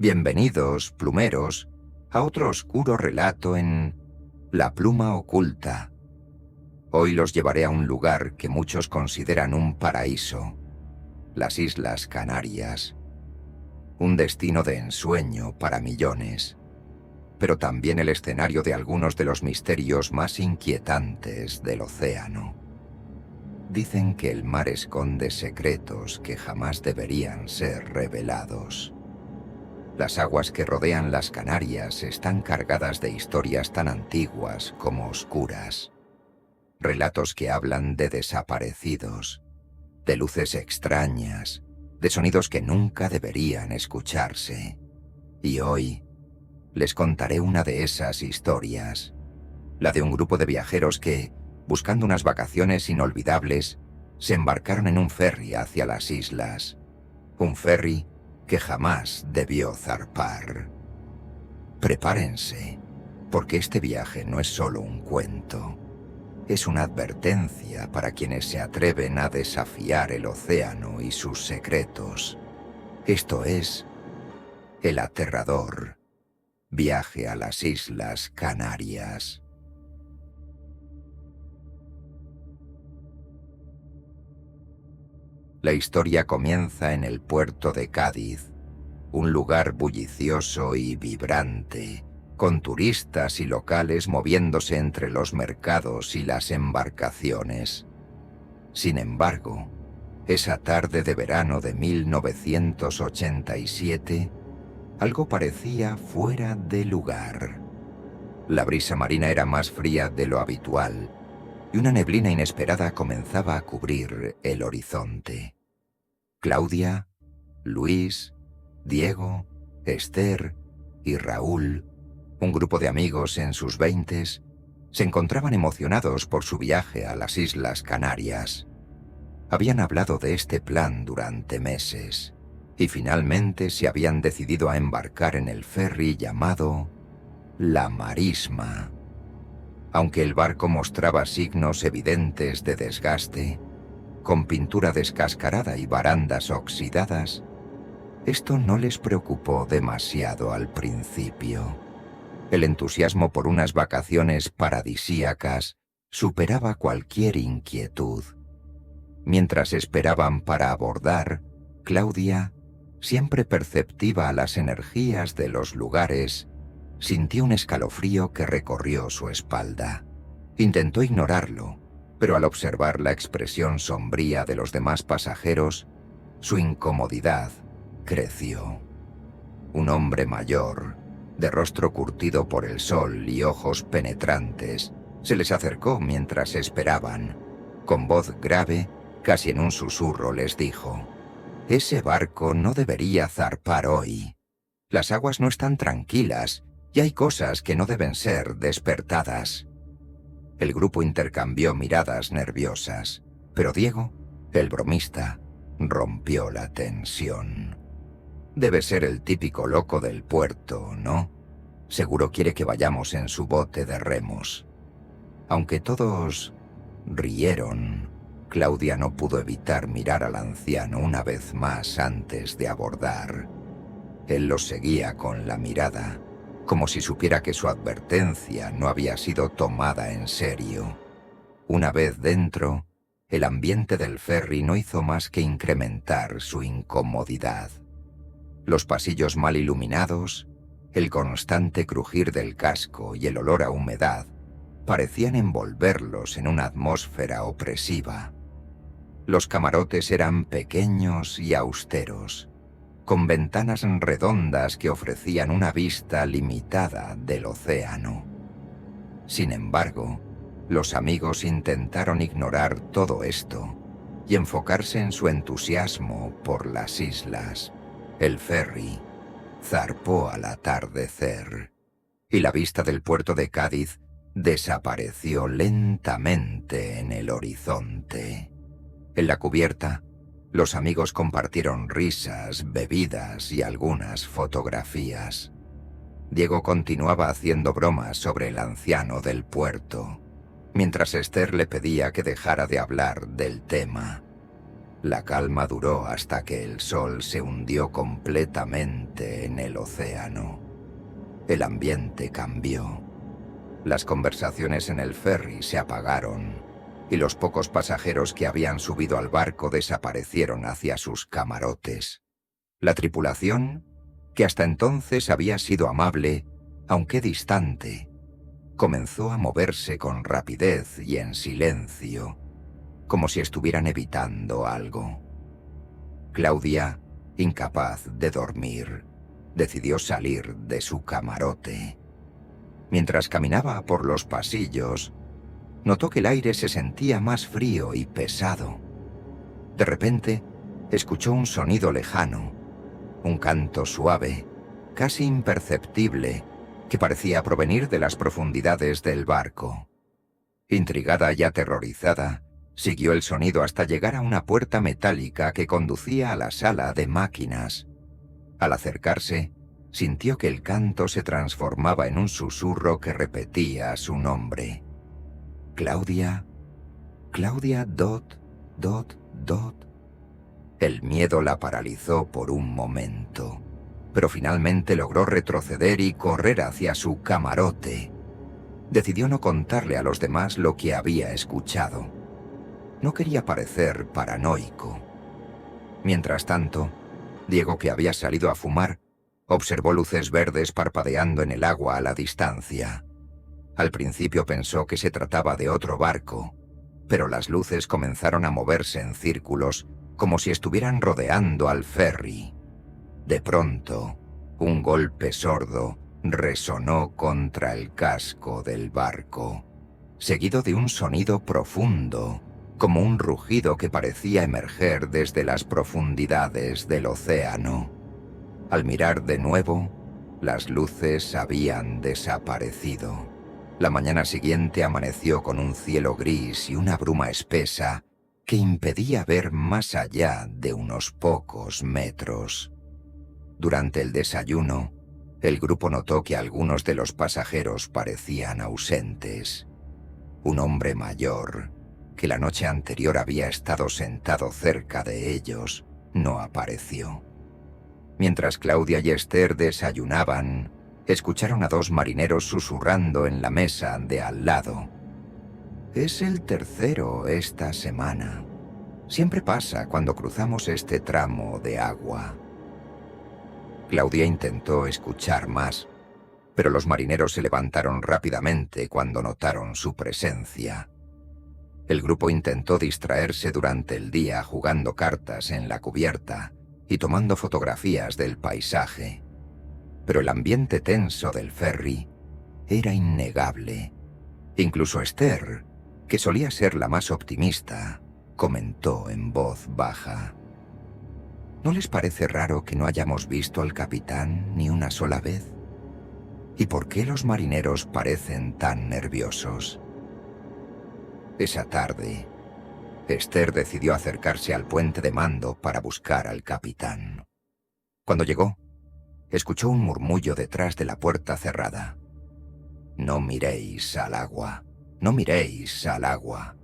Bienvenidos, plumeros, a otro oscuro relato en La pluma oculta. Hoy los llevaré a un lugar que muchos consideran un paraíso, las Islas Canarias. Un destino de ensueño para millones, pero también el escenario de algunos de los misterios más inquietantes del océano. Dicen que el mar esconde secretos que jamás deberían ser revelados. Las aguas que rodean las Canarias están cargadas de historias tan antiguas como oscuras. Relatos que hablan de desaparecidos, de luces extrañas, de sonidos que nunca deberían escucharse. Y hoy les contaré una de esas historias, la de un grupo de viajeros que, buscando unas vacaciones inolvidables, se embarcaron en un ferry hacia las islas. Un ferry que jamás debió zarpar. Prepárense, porque este viaje no es solo un cuento. Es una advertencia para quienes se atreven a desafiar el océano y sus secretos. Esto es el aterrador viaje a las Islas Canarias. La historia comienza en el puerto de Cádiz, un lugar bullicioso y vibrante, con turistas y locales moviéndose entre los mercados y las embarcaciones. Sin embargo, esa tarde de verano de 1987, algo parecía fuera de lugar. La brisa marina era más fría de lo habitual, y una neblina inesperada comenzaba a cubrir el horizonte. Claudia, Luis, Diego, Esther y Raúl, un grupo de amigos en sus 20s, se encontraban emocionados por su viaje a las Islas Canarias. Habían hablado de este plan durante meses, y finalmente se habían decidido a embarcar en el ferry llamado La Marisma. Aunque el barco mostraba signos evidentes de desgaste, con pintura descascarada y barandas oxidadas, esto no les preocupó demasiado al principio. El entusiasmo por unas vacaciones paradisíacas superaba cualquier inquietud. Mientras esperaban para abordar, Claudia, siempre perceptiva a las energías de los lugares, sintió un escalofrío que recorrió su espalda. Intentó ignorarlo, pero al observar la expresión sombría de los demás pasajeros, su incomodidad creció. Un hombre mayor, de rostro curtido por el sol y ojos penetrantes, se les acercó mientras esperaban. Con voz grave, casi en un susurro, les dijo: «Ese barco no debería zarpar hoy. Las aguas no están tranquilas y hay cosas que no deben ser despertadas». El grupo intercambió miradas nerviosas, pero Diego, el bromista, rompió la tensión. «Debe ser el típico loco del puerto, ¿no? Seguro quiere que vayamos en su bote de remos». Aunque todos rieron, Claudia no pudo evitar mirar al anciano una vez más antes de abordar. Él los seguía con la mirada, como si supiera que su advertencia no había sido tomada en serio. Una vez dentro, el ambiente del ferry no hizo más que incrementar su incomodidad. Los pasillos mal iluminados, el constante crujir del casco y el olor a humedad parecían envolverlos en una atmósfera opresiva. Los camarotes eran pequeños y austeros, con ventanas redondas que ofrecían una vista limitada del océano. Sin embargo, los amigos intentaron ignorar todo esto y enfocarse en su entusiasmo por las islas. El ferry zarpó al atardecer, y la vista del puerto de Cádiz desapareció lentamente en el horizonte. En la cubierta, los amigos compartieron risas, bebidas y algunas fotografías. Diego continuaba haciendo bromas sobre el anciano del puerto, mientras Esther le pedía que dejara de hablar del tema. La calma duró hasta que el sol se hundió completamente en el océano. El ambiente cambió. Las conversaciones en el ferry se apagaron y los pocos pasajeros que habían subido al barco desaparecieron hacia sus camarotes. La tripulación, que hasta entonces había sido amable, aunque distante, comenzó a moverse con rapidez y en silencio, como si estuvieran evitando algo. Claudia, incapaz de dormir, decidió salir de su camarote. Mientras caminaba por los pasillos, notó que el aire se sentía más frío y pesado. De repente, escuchó un sonido lejano, un canto suave, casi imperceptible, que parecía provenir de las profundidades del barco. Intrigada y aterrorizada, siguió el sonido hasta llegar a una puerta metálica que conducía a la sala de máquinas. Al acercarse, sintió que el canto se transformaba en un susurro que repetía su nombre. Claudia, Claudia Dot, Dot, Dot. El miedo la paralizó por un momento, pero finalmente logró retroceder y correr hacia su camarote. Decidió no contarle a los demás lo que había escuchado. No quería parecer paranoico. Mientras tanto, Diego, que había salido a fumar, observó luces verdes parpadeando en el agua a la distancia. Al principio pensó que se trataba de otro barco, pero las luces comenzaron a moverse en círculos como si estuvieran rodeando al ferry. De pronto, un golpe sordo resonó contra el casco del barco, seguido de un sonido profundo, como un rugido que parecía emerger desde las profundidades del océano. Al mirar de nuevo, las luces habían desaparecido. La mañana siguiente amaneció con un cielo gris y una bruma espesa que impedía ver más allá de unos pocos metros. Durante el desayuno, el grupo notó que algunos de los pasajeros parecían ausentes. Un hombre mayor, que la noche anterior había estado sentado cerca de ellos, no apareció. Mientras Claudia y Esther desayunaban, escucharon a dos marineros susurrando en la mesa de al lado. «Es el tercero esta semana. Siempre pasa cuando cruzamos este tramo de agua». Claudia intentó escuchar más, pero los marineros se levantaron rápidamente cuando notaron su presencia. El grupo intentó distraerse durante el día jugando cartas en la cubierta y tomando fotografías del paisaje, pero el ambiente tenso del ferry era innegable. Incluso Esther, que solía ser la más optimista, comentó en voz baja: ¿No les parece raro que no hayamos visto al capitán ni una sola vez? ¿Y por qué los marineros parecen tan nerviosos? Esa tarde, Esther decidió acercarse al puente de mando para buscar al capitán. Cuando llegó, escuchó un murmullo detrás de la puerta cerrada. «No miréis al agua, no miréis al agua».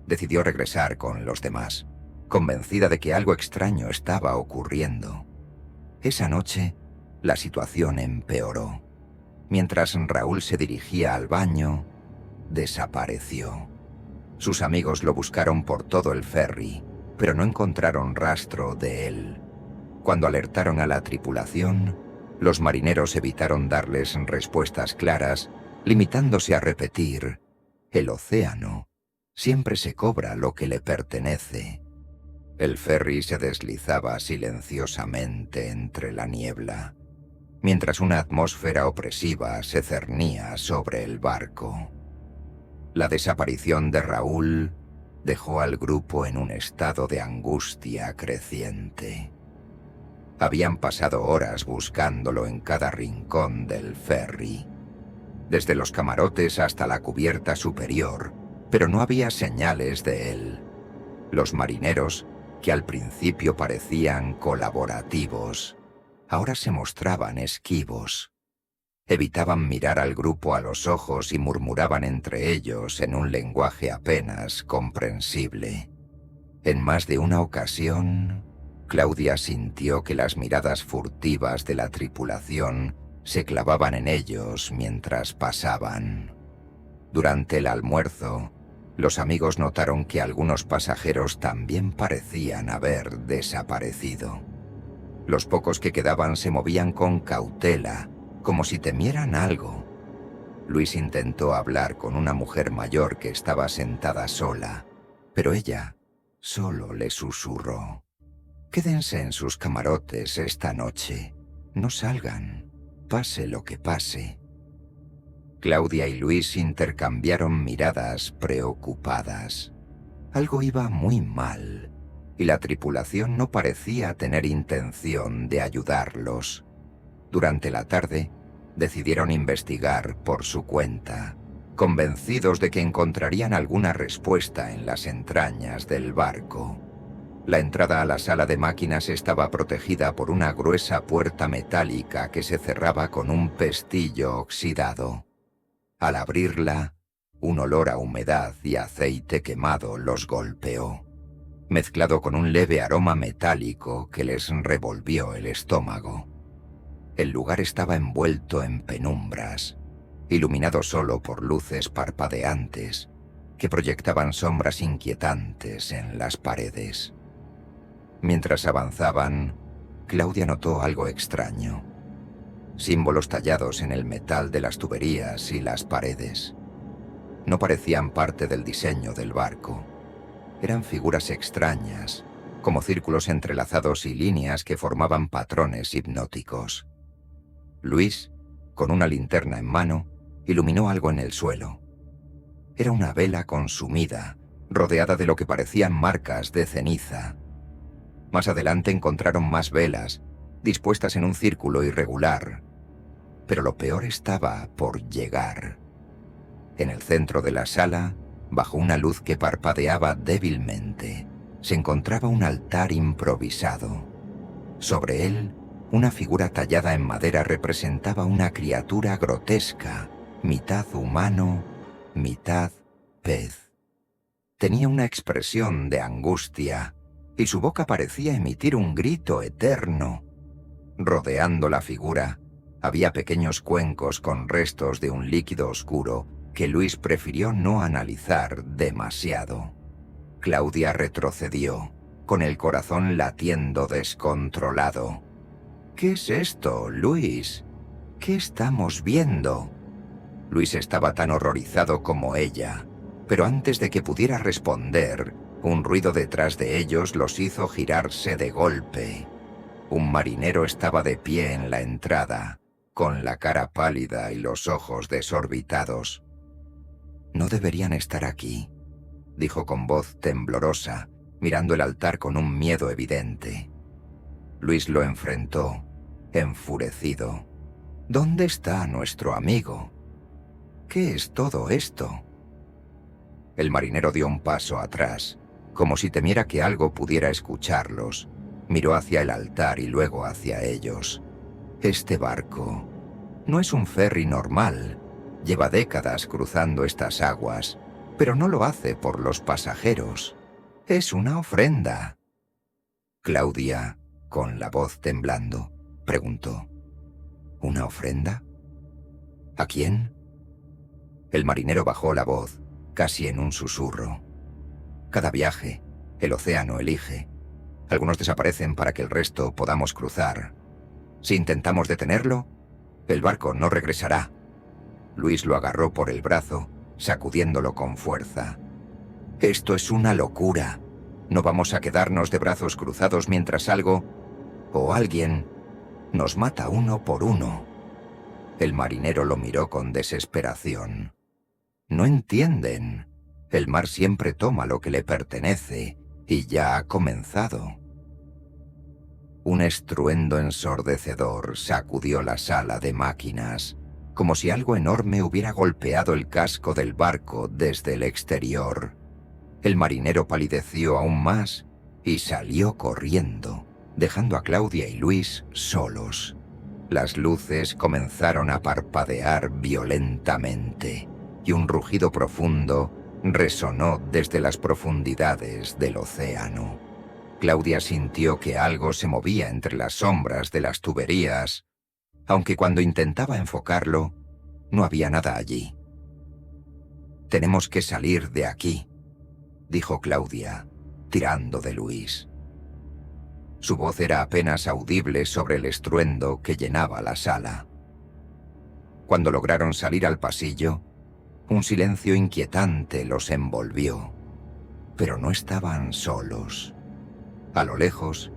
Decidió regresar con los demás, convencida de que algo extraño estaba ocurriendo. Esa noche, la situación empeoró. Mientras Raúl se dirigía al baño, desapareció. Sus amigos lo buscaron por todo el ferry, pero no encontraron rastro de él. Cuando alertaron a la tripulación, los marineros evitaron darles respuestas claras, limitándose a repetir: «El océano siempre se cobra lo que le pertenece». El ferry se deslizaba silenciosamente entre la niebla, mientras una atmósfera opresiva se cernía sobre el barco. La desaparición de Raúl dejó al grupo en un estado de angustia creciente. Habían pasado horas buscándolo en cada rincón del ferry, desde los camarotes hasta la cubierta superior, pero no había señales de él. Los marineros, que al principio parecían colaborativos, ahora se mostraban esquivos. Evitaban mirar al grupo a los ojos y murmuraban entre ellos en un lenguaje apenas comprensible. En más de una ocasión, Claudia sintió que las miradas furtivas de la tripulación se clavaban en ellos mientras pasaban. Durante el almuerzo, los amigos notaron que algunos pasajeros también parecían haber desaparecido. Los pocos que quedaban se movían con cautela, como si temieran algo. Luis intentó hablar con una mujer mayor que estaba sentada sola, pero ella solo le susurró: «Quédense en sus camarotes esta noche. No salgan, pase lo que pase». Claudia y Luis intercambiaron miradas preocupadas. Algo iba muy mal, y la tripulación no parecía tener intención de ayudarlos. Durante la tarde, decidieron investigar por su cuenta, convencidos de que encontrarían alguna respuesta en las entrañas del barco. La entrada a la sala de máquinas estaba protegida por una gruesa puerta metálica que se cerraba con un pestillo oxidado. Al abrirla, un olor a humedad y aceite quemado los golpeó, mezclado con un leve aroma metálico que les revolvió el estómago. El lugar estaba envuelto en penumbras, iluminado solo por luces parpadeantes que proyectaban sombras inquietantes en las paredes. Mientras avanzaban, Claudia notó algo extraño. Símbolos tallados en el metal de las tuberías y las paredes. No parecían parte del diseño del barco. Eran figuras extrañas, como círculos entrelazados y líneas que formaban patrones hipnóticos. Luis, con una linterna en mano, iluminó algo en el suelo. Era una vela consumida, rodeada de lo que parecían marcas de ceniza. Más adelante encontraron más velas, dispuestas en un círculo irregular. Pero lo peor estaba por llegar. En el centro de la sala, bajo una luz que parpadeaba débilmente, se encontraba un altar improvisado. Sobre él, una figura tallada en madera representaba una criatura grotesca, mitad humano, mitad pez. Tenía una expresión de angustia, y su boca parecía emitir un grito eterno. Rodeando la figura, había pequeños cuencos con restos de un líquido oscuro que Luis prefirió no analizar demasiado. Claudia retrocedió, con el corazón latiendo descontrolado. «¿Qué es esto, Luis? ¿Qué estamos viendo?» Luis estaba tan horrorizado como ella, pero antes de que pudiera responder, un ruido detrás de ellos los hizo girarse de golpe. Un marinero estaba de pie en la entrada, con la cara pálida y los ojos desorbitados. «No deberían estar aquí», dijo con voz temblorosa, mirando el altar con un miedo evidente. Luis lo enfrentó, enfurecido. «¿Dónde está nuestro amigo? ¿Qué es todo esto?» El marinero dio un paso atrás, como si temiera que algo pudiera escucharlos. Miró hacia el altar y luego hacia ellos. «Este barco no es un ferry normal. Lleva décadas cruzando estas aguas, pero no lo hace por los pasajeros. Es una ofrenda». Claudia, con la voz temblando, preguntó: «¿Una ofrenda? ¿A quién?» El marinero bajó la voz, casi en un susurro. «Cada viaje, el océano elige. Algunos desaparecen para que el resto podamos cruzar. Si intentamos detenerlo, el barco no regresará». Luis lo agarró por el brazo, sacudiéndolo con fuerza. «Esto es una locura. No vamos a quedarnos de brazos cruzados mientras algo, o alguien, nos mata uno por uno». El marinero lo miró con desesperación. «No entienden. El mar siempre toma lo que le pertenece, y ya ha comenzado». Un estruendo ensordecedor sacudió la sala de máquinas, como si algo enorme hubiera golpeado el casco del barco desde el exterior. El marinero palideció aún más y salió corriendo, dejando a Claudia y Luis solos. Las luces comenzaron a parpadear violentamente, y un rugido profundo resonó desde las profundidades del océano. Claudia sintió que algo se movía entre las sombras de las tuberías, aunque cuando intentaba enfocarlo, no había nada allí. «Tenemos que salir de aquí», dijo Claudia, tirando de Luis. Su voz era apenas audible sobre el estruendo que llenaba la sala. Cuando lograron salir al pasillo, un silencio inquietante los envolvió. Pero no estaban solos. A lo lejos,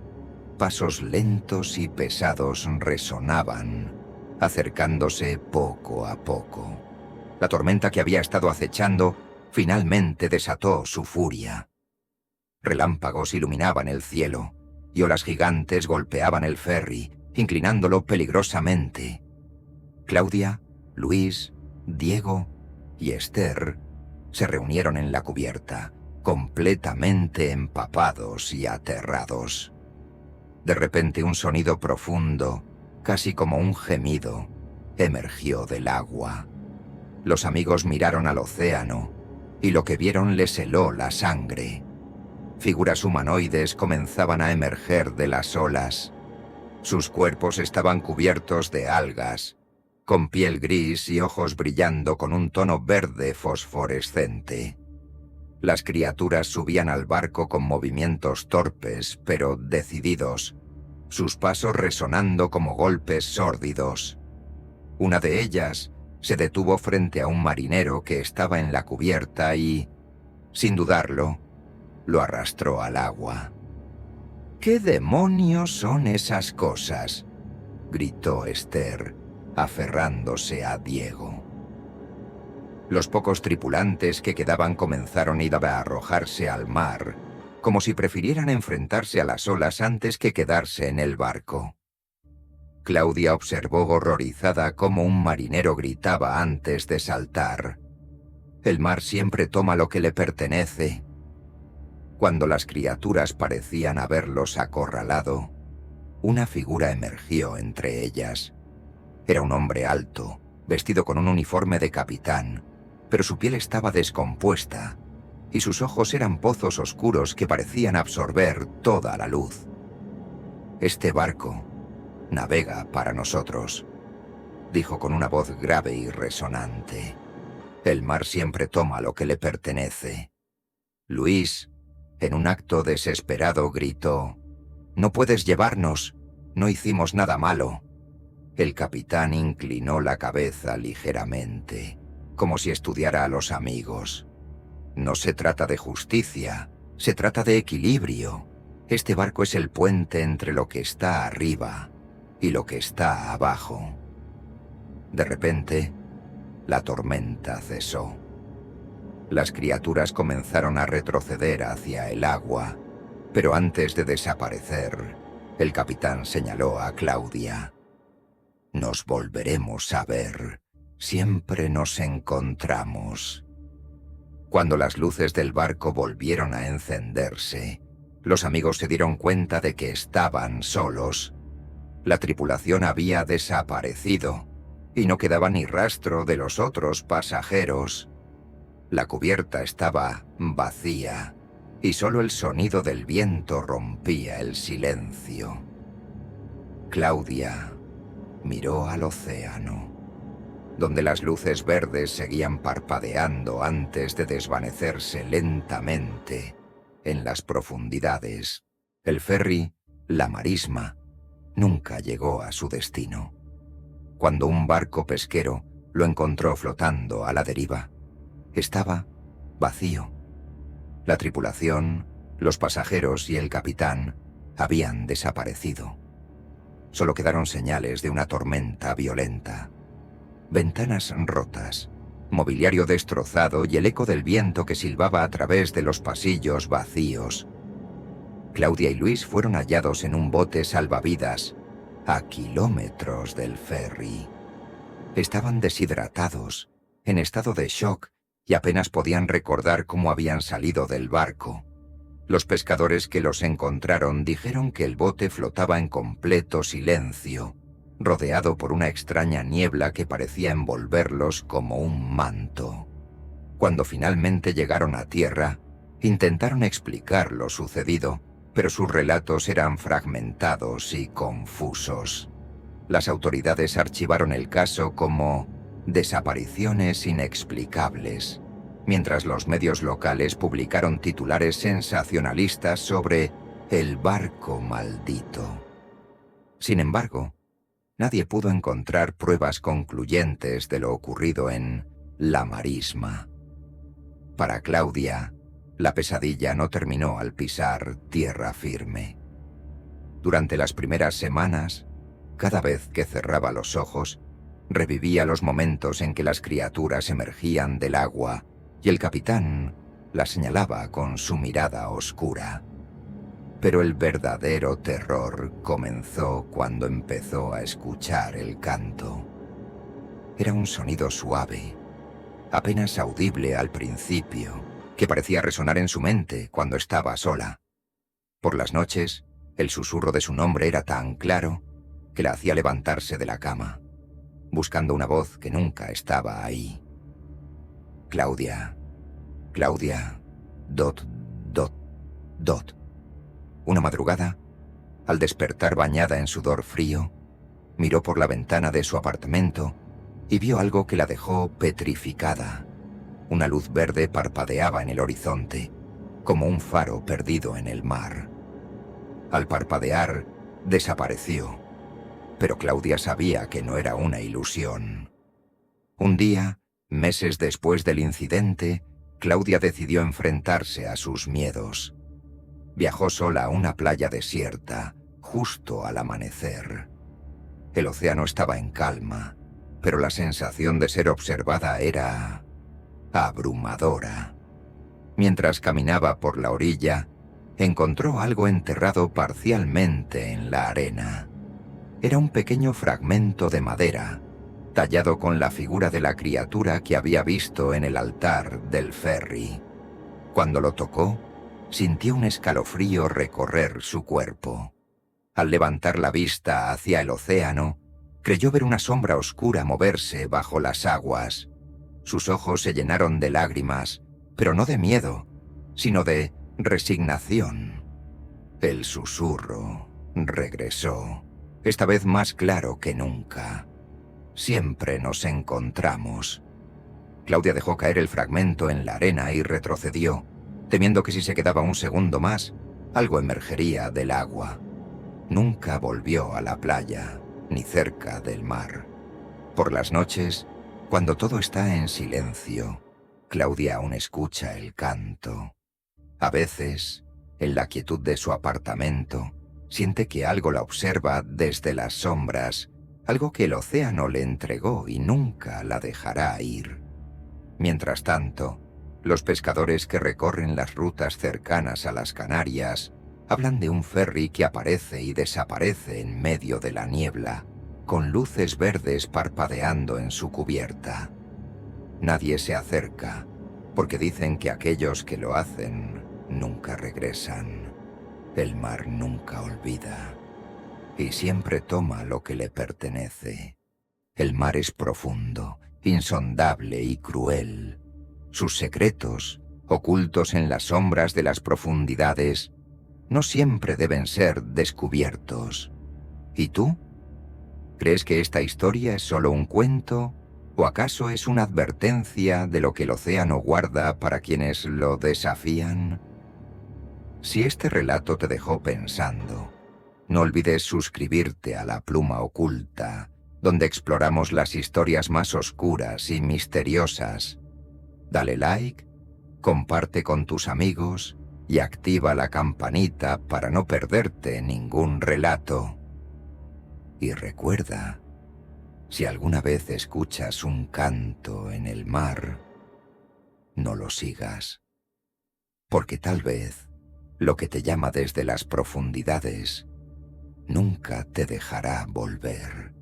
pasos lentos y pesados resonaban, acercándose poco a poco. La tormenta que había estado acechando finalmente desató su furia. Relámpagos iluminaban el cielo, y olas gigantes golpeaban el ferry, inclinándolo peligrosamente. Claudia, Luis, Diego y Esther se reunieron en la cubierta, completamente empapados y aterrados. De repente un sonido profundo, casi como un gemido, emergió del agua. Los amigos miraron al océano, y lo que vieron les heló la sangre. Figuras humanoides comenzaban a emerger de las olas. Sus cuerpos estaban cubiertos de algas, con piel gris y ojos brillando con un tono verde fosforescente. Las criaturas subían al barco con movimientos torpes, pero decididos, sus pasos resonando como golpes sórdidos. Una de ellas se detuvo frente a un marinero que estaba en la cubierta y, sin dudarlo, lo arrastró al agua. «¿Qué demonios son esas cosas?», gritó Esther, aferrándose a Diego. Los pocos tripulantes que quedaban comenzaron a arrojarse al mar, como si prefirieran enfrentarse a las olas antes que quedarse en el barco. Claudia observó horrorizada cómo un marinero gritaba antes de saltar: «El mar siempre toma lo que le pertenece». Cuando las criaturas parecían haberlos acorralado, una figura emergió entre ellas. Era un hombre alto, vestido con un uniforme de capitán, pero su piel estaba descompuesta, y sus ojos eran pozos oscuros que parecían absorber toda la luz. «Este barco navega para nosotros», dijo con una voz grave y resonante. «El mar siempre toma lo que le pertenece». Luis, en un acto desesperado, gritó: «No puedes llevarnos, no hicimos nada malo». El capitán inclinó la cabeza ligeramente, como si estudiara a los amigos. «No se trata de justicia, se trata de equilibrio. Este barco es el puente entre lo que está arriba y lo que está abajo». De repente, la tormenta cesó. Las criaturas comenzaron a retroceder hacia el agua, pero antes de desaparecer, el capitán señaló a Claudia: «Nos volveremos a ver. Siempre nos encontramos». Cuando las luces del barco volvieron a encenderse, los amigos se dieron cuenta de que estaban solos. La tripulación había desaparecido, y no quedaba ni rastro de los otros pasajeros. La cubierta estaba vacía, y solo el sonido del viento rompía el silencio. Claudia miró al océano, donde las luces verdes seguían parpadeando antes de desvanecerse lentamente en las profundidades. El ferry, la marisma, nunca llegó a su destino. Cuando un barco pesquero lo encontró flotando a la deriva, estaba vacío. La tripulación, los pasajeros y el capitán habían desaparecido. Solo quedaron señales de una tormenta violenta. Ventanas rotas, mobiliario destrozado y el eco del viento que silbaba a través de los pasillos vacíos. Claudia y Luis fueron hallados en un bote salvavidas, a kilómetros del ferry. Estaban deshidratados, en estado de shock, y apenas podían recordar cómo habían salido del barco. Los pescadores que los encontraron dijeron que el bote flotaba en completo silencio, rodeado por una extraña niebla que parecía envolverlos como un manto. Cuando finalmente llegaron a tierra, intentaron explicar lo sucedido, pero sus relatos eran fragmentados y confusos. Las autoridades archivaron el caso como desapariciones inexplicables, mientras los medios locales publicaron titulares sensacionalistas sobre el barco maldito. Sin embargo, nadie pudo encontrar pruebas concluyentes de lo ocurrido en La Marisma. Para Claudia, la pesadilla no terminó al pisar tierra firme. Durante las primeras semanas, cada vez que cerraba los ojos, revivía los momentos en que las criaturas emergían del agua y el capitán la señalaba con su mirada oscura. Pero el verdadero terror comenzó cuando empezó a escuchar el canto. Era un sonido suave, apenas audible al principio, que parecía resonar en su mente cuando estaba sola. Por las noches, el susurro de su nombre era tan claro que la hacía levantarse de la cama, buscando una voz que nunca estaba ahí. Claudia, Claudia, dot, dot, dot. Una madrugada, al despertar bañada en sudor frío, miró por la ventana de su apartamento y vio algo que la dejó petrificada. Una luz verde parpadeaba en el horizonte, como un faro perdido en el mar. Al parpadear, desapareció, pero Claudia sabía que no era una ilusión. Un día, meses después del incidente, Claudia decidió enfrentarse a sus miedos. Viajó sola a una playa desierta, justo al amanecer. El océano estaba en calma, pero la sensación de ser observada era abrumadora. Mientras caminaba por la orilla, encontró algo enterrado parcialmente en la arena. Era un pequeño fragmento de madera, tallado con la figura de la criatura que había visto en el altar del ferry. Cuando lo tocó, sintió un escalofrío recorrer su cuerpo. Al levantar la vista hacia el océano, creyó ver una sombra oscura moverse bajo las aguas. Sus ojos se llenaron de lágrimas, pero no de miedo, sino de resignación. El susurro regresó, esta vez más claro que nunca. Siempre nos encontramos. Claudia dejó caer el fragmento en la arena y retrocedió, temiendo que si se quedaba un segundo más, algo emergería del agua. Nunca volvió a la playa, ni cerca del mar. Por las noches, cuando todo está en silencio, Claudia aún escucha el canto. A veces, en la quietud de su apartamento, siente que algo la observa desde las sombras, algo que el océano le entregó y nunca la dejará ir. Mientras tanto, los pescadores que recorren las rutas cercanas a las Canarias hablan de un ferry que aparece y desaparece en medio de la niebla, con luces verdes parpadeando en su cubierta. Nadie se acerca, porque dicen que aquellos que lo hacen nunca regresan. El mar nunca olvida, y siempre toma lo que le pertenece. El mar es profundo, insondable y cruel. Sus secretos, ocultos en las sombras de las profundidades, no siempre deben ser descubiertos. ¿Y tú? ¿Crees que esta historia es solo un cuento? ¿O acaso es una advertencia de lo que el océano guarda para quienes lo desafían? Si este relato te dejó pensando, no olvides suscribirte a La Pluma Oculta, donde exploramos las historias más oscuras y misteriosas. Dale like, comparte con tus amigos y activa la campanita para no perderte ningún relato. Y recuerda, si alguna vez escuchas un canto en el mar, no lo sigas, porque tal vez lo que te llama desde las profundidades nunca te dejará volver.